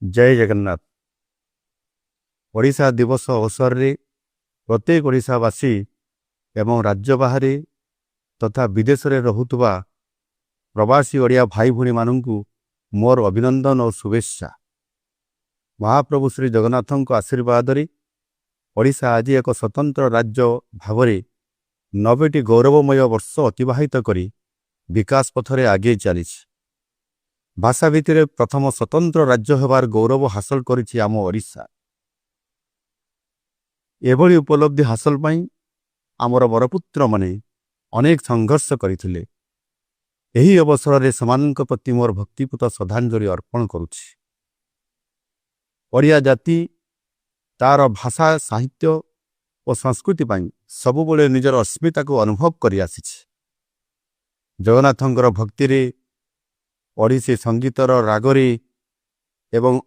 जय जगन्नाथ। ओडिशा दिवस अवसर रे प्रत्येक ओडिशावासी एवं राज्य बाहर तथा विदेश रे रहुतबा प्रवासी ओडिया भाई भूणी मानू मोर अभिनंदन और शुभेच्छा। महाप्रभु श्री जगन्नाथों आशीर्वाद रे ओडिशा आज एक स्वतंत्र राज्य भावरे 90टी गौरवमय वर्ष अतिबाहित करी विकास पथरे आगे चली। भाषा भित्तिरे प्रथम स्वतंत्र राज्य होबार गौरव हासिल करिछि आम ओडिशा। एभली उपलब्धि हासिल पई आमर बरपुत्र माने अनेक संघर्ष करथिले। एही अवसर रे समानक प्रति मोर भक्तिपूत श्रद्धांजलि अर्पण करुछि। ओडिया जाति तार भाषा साहित्य और संस्कृति पई सबुबले निजर अस्मिता को अनुभव करि आसिछि। जगन्नाथंकर भक्ति रे ओडिसी संगीतर रागरे एवं